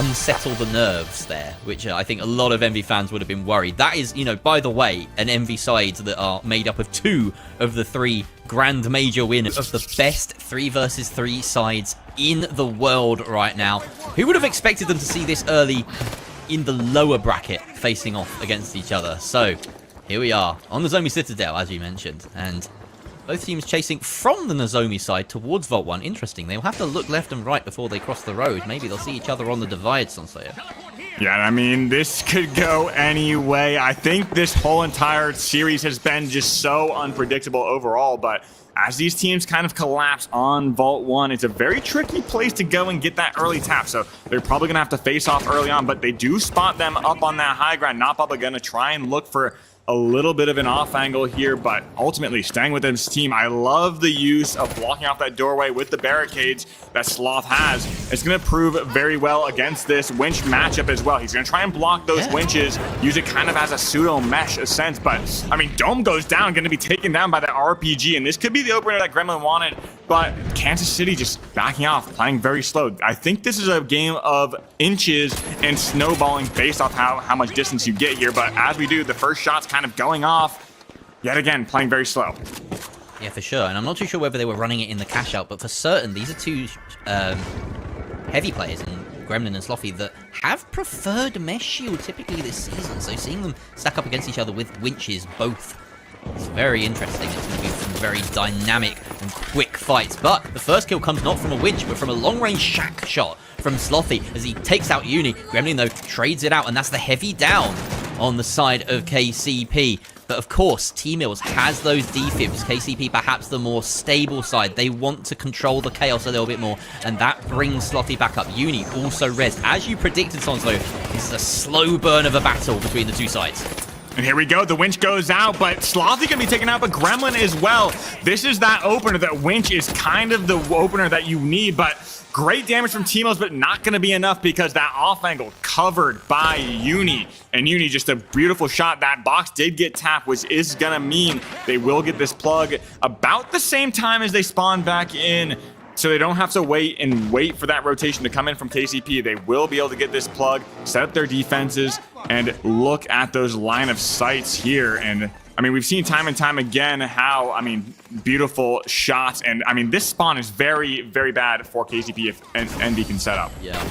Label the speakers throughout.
Speaker 1: unsettle the nerves there, which I think a lot of Envy fans would have been worried. That is, you know, by the way, an Envy side that are made up of 2 of the 3 Grand Major winners of the best 3 versus 3 sides in the world right now. Who would have expected them to see this early in the lower bracket facing off against each other? So here we are on the Nozomi Citadel, as you mentioned, and both teams chasing from the Nozomi side towards Vault 1. Interesting. They'll have to look left and right before they cross the road. Maybe they'll see each other on the divide, Sansayo.
Speaker 2: Yeah, I mean, this could go any way. I think this whole entire series has been just so unpredictable overall, but as these teams kind of collapse on Vault 1, it's a very tricky place to go and get that early tap. So they're probably going to have to face off early on, but they do spot them up on that high ground. Napapa going to try and look for a little bit of an off angle here, but ultimately staying with this team. I love the use of blocking off that doorway with the barricades that Sloth has. It's going to prove very well against this winch matchup as well. He's going to try and block those winches, use it kind of as a pseudo mesh a sense, but I mean, Dome goes down, going to be taken down by the RPG, and this could be the opener that Gremlin wanted, but Kansas City just backing off, playing very slow. I think this is a game of inches and snowballing based off how much distance you get here, but as we do, the first shot's kind of going off, yet again, playing very slow.
Speaker 1: Yeah, for sure. And I'm not too sure whether they were running it in the cash out, but for certain, these are 2 heavy players, in Gremlin and Slothy, that have preferred Mesh Shield typically this season. So seeing them stack up against each other with winches both, it's very interesting. It's going to be some very dynamic and quick fights. But the first kill comes not from a winch, but from a long-range shack shot from Slothy as he takes out Uni. Gremlin, though, trades it out, and that's the heavy down on the side of KCP. But of course, T-Mills has those defibs. KCP perhaps the more stable side. They want to control the chaos a little bit more, and that brings Slothy back up. Uni also res. As you predicted, Sonslo, this is a slow burn of a battle between the 2 sides.
Speaker 2: And here we go, the winch goes out, but Slothy can be taken out, but Gremlin as well. This is that opener. That winch is kind of the opener that you need, but great damage from T-Mills, but not going to be enough because that off angle covered by Uni. And Uni, just a beautiful shot. That box did get tapped, which is going to mean they will get this plug about the same time as they spawn back in. So they don't have to wait for that rotation to come in from KCP. They will be able to get this plug, set up their defenses, and look at those line of sights here. And I mean, we've seen time and time again how, I mean, beautiful shots. And I mean, this spawn is very, very bad for KCP if Envy can set up.
Speaker 1: Yeah.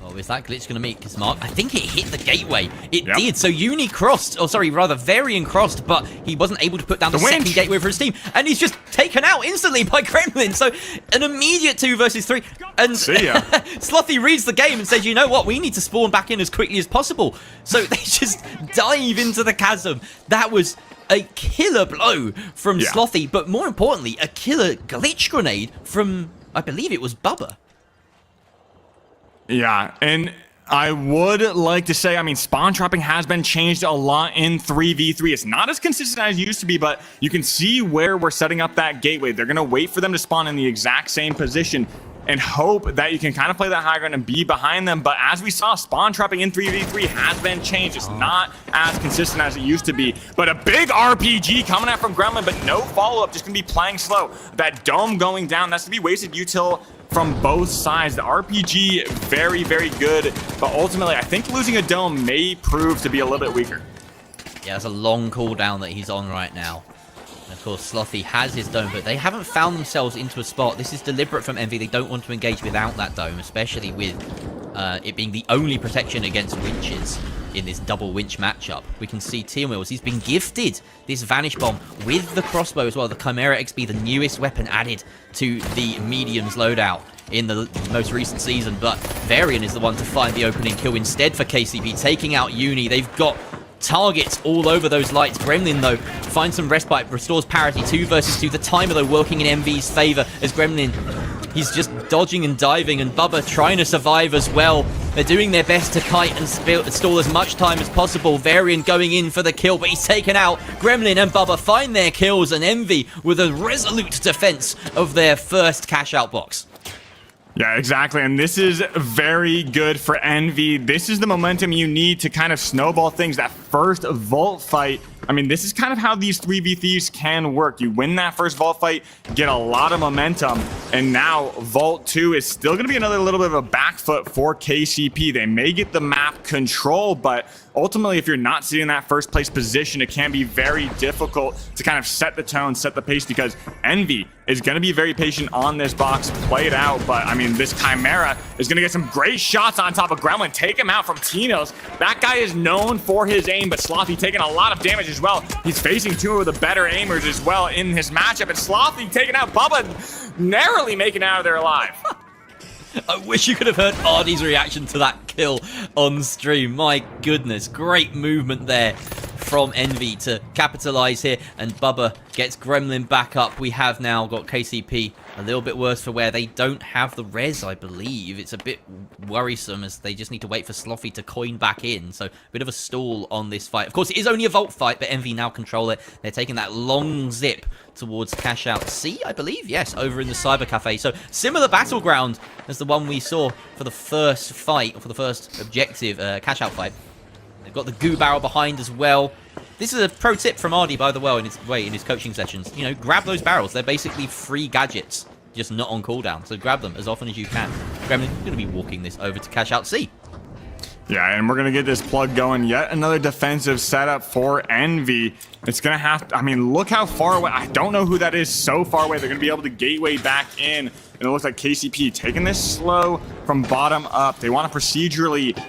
Speaker 1: Oh, is that glitch going to make his mark? I think it hit the gateway. It did. So Uni crossed, or sorry, rather Varian crossed, but he wasn't able to put down the second gateway for his team. And he's just taken out instantly by Gremlin. So an immediate 2 versus 3. And Slothy reads the game and says, you know what? We need to spawn back in as quickly as possible. So they just dive into the chasm. That was a killer blow from Slothy, but more importantly, a killer glitch grenade from, I believe it was Bubba.
Speaker 2: Yeah, and I would like to say, I mean, spawn trapping has been changed a lot in 3v3. It's not as consistent as it used to be, but you can see where we're setting up that gateway. They're going to wait for them to spawn in the exact same position and hope that you can kind of play that high ground and be behind them. But as we saw, spawn trapping in 3v3 has been changed. It's not as consistent as it used to be. But a big RPG coming out from Gremlin, but no follow-up, just going to be playing slow. That dome going down, that's going to be wasted util from both sides. The RPG, very, very good. But ultimately, I think losing a dome may prove to be a little bit weaker.
Speaker 1: Yeah, it's a long cooldown that he's on right now. And of course, Slothy has his dome, but they haven't found themselves into a spot. This is deliberate from Envy. They don't want to engage without that dome, especially with it being the only protection against winches in this double winch matchup. We can see T-Mills, he's been gifted this Vanish Bomb with the crossbow as well. The Chimera XP, the newest weapon added to the mediums loadout in the most recent season. But Varian is the one to find the opening kill instead for KCP, taking out Uni. They've got targets all over those lights. Gremlin, though, finds some respite, restores parity. 2 versus 2. The timer, though, working in MV's favor as Gremlin, he's just dodging and diving, and Bubba trying to survive as well. They're doing their best to kite and stall as much time as possible. Varian going in for the kill, but he's taken out. Gremlin and Bubba find their kills, and Envy with a resolute defense of their first cash-out box.
Speaker 2: Yeah, exactly. And this is very good for Envy. This is the momentum you need to kind of snowball things. That first vault fight, I mean, this is kind of how these 3v3s can work. You win that first vault fight, get a lot of momentum, And now Vault 2 is still going to be another little bit of a back foot for KCP. They may get the map control, but ultimately, if you're not sitting in that first place position, it can be very difficult to kind of set the tone, set the pace, because Envy is going to be very patient on this box, play it out. But I mean, this Chimera is going to get some great shots on top of Gremlin, take him out from Tino's. That guy is known for his aim, but Slothy taking a lot of damage as well. He's facing two of the better aimers as well in his matchup, and Slothy taking out Bubba, narrowly making it out of there alive.
Speaker 1: I wish you could have heard Ardy's reaction to that kill on stream. My goodness, great movement there from Envy to capitalize here, and Bubba gets Gremlin back up. We have now got KCP a little bit worse for wear. They don't have the res, I believe. It's a bit worrisome as they just need to wait for Slothy to coin back in. So a bit of a stall on this fight. Of course, it is only a Vault fight, but Envy now control it. They're taking that long zip towards Cash Out C, I believe. Yes, over in the Cyber Cafe. So similar battleground as the one we saw for the first fight, or for the first objective Cash Out fight. They've got the goo barrel behind as well. This is a pro tip from Ardy, by the way, in his coaching sessions. You know, grab those barrels. They're basically free gadgets, just not on cooldown. So grab them as often as you can. Gremlin's going to be walking this over to Cash Out C.
Speaker 2: Yeah, and we're going to get this plug going. Yet another defensive setup for Envy. It's going to have to, I mean, look how far away. I don't know who that is so far away. They're going to be able to gateway back in. And it looks like KCP taking this slow from bottom up. They want to procedurally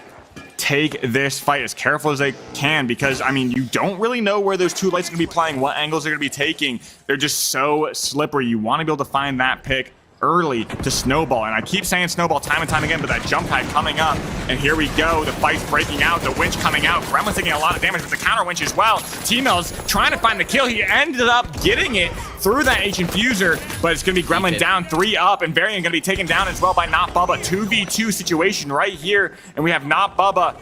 Speaker 2: take this fight as careful as they can, because I mean, you don't really know where those two lights are going to be playing, what angles they're going to be taking. They're just so slippery. You want to be able to find that pick early to snowball, and I keep saying snowball time and time again, but that jump pad coming up, and here we go. The fight's breaking out, the winch coming out. Gremlin's taking a lot of damage with the counter winch as well. T-Mills trying to find the kill. He ended up getting it through that H-Infuser, but it's going to be Gremlin down 3 up, and Varian going to be taken down as well by Not Bubba. 2v2 situation right here, and we have Not Bubba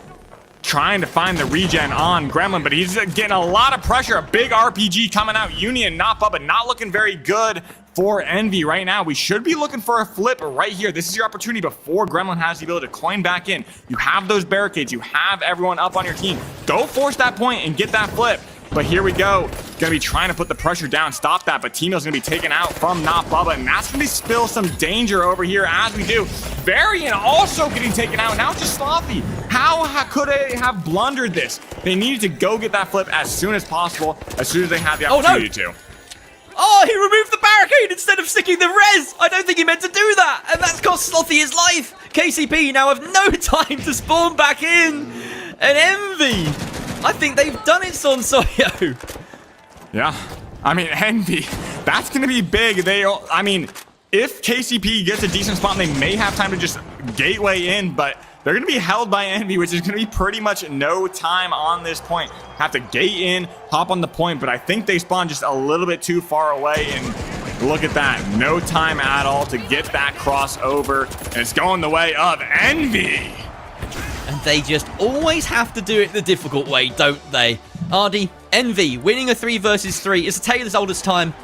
Speaker 2: trying to find the regen on Gremlin, but he's getting a lot of pressure. A big RPG coming out. Union, Not Bubba, not looking very good for Envy right now. We should be looking for a flip right here. This is your opportunity before Gremlin has the ability to coin back in. You have those barricades. You have everyone up on your team. Go force that point and get that flip. But here we go. Gonna be trying to put the pressure down, stop that, but Timo's gonna be taken out from Not Bubba, and that's gonna be spill some danger over here as we do. Varian also getting taken out. Now it's just Slothy. How could they have blundered this? They needed to go get that flip as soon as possible, as soon as they had the opportunity to.
Speaker 1: Oh, he removed the barricade instead of sticking the res. I don't think he meant to do that, and that's cost Slothy his life. KCP now have no time to spawn back in. And Envy, I think they've done it, Sonsoyo.
Speaker 2: Yeah, I mean, Envy, that's going to be big. I mean, if KCP gets a decent spot, they may have time to just gateway in, but they're going to be held by Envy, which is going to be pretty much no time on this point. Have to gate in, hop on the point, but I think they spawn just a little bit too far away, and look at that. No time at all to get that crossover, and it's going the way of Envy.
Speaker 1: And they just always have to do it the difficult way, don't they? Ardy, Envy, winning a 3 versus 3. It's a tale as old as time.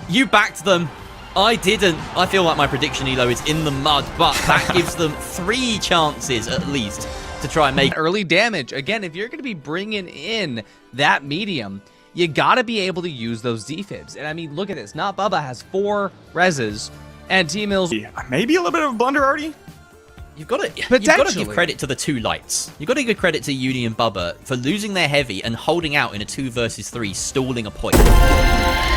Speaker 1: You backed them. I didn't. I feel like my prediction, Elo, is in the mud, but that gives them 3 chances at least to try and make
Speaker 3: early damage. Again, if you're going to be bringing in that medium, you got to be able to use those defibs. And I mean, look at this. Not Bubba has 4 reses, and T-Mills...
Speaker 2: Maybe a little bit of a blunder already?
Speaker 1: You've got to give credit to the 2 lights. You've got to give credit to Uni and Bubba for losing their heavy and holding out in a 2 versus 3, stalling a point.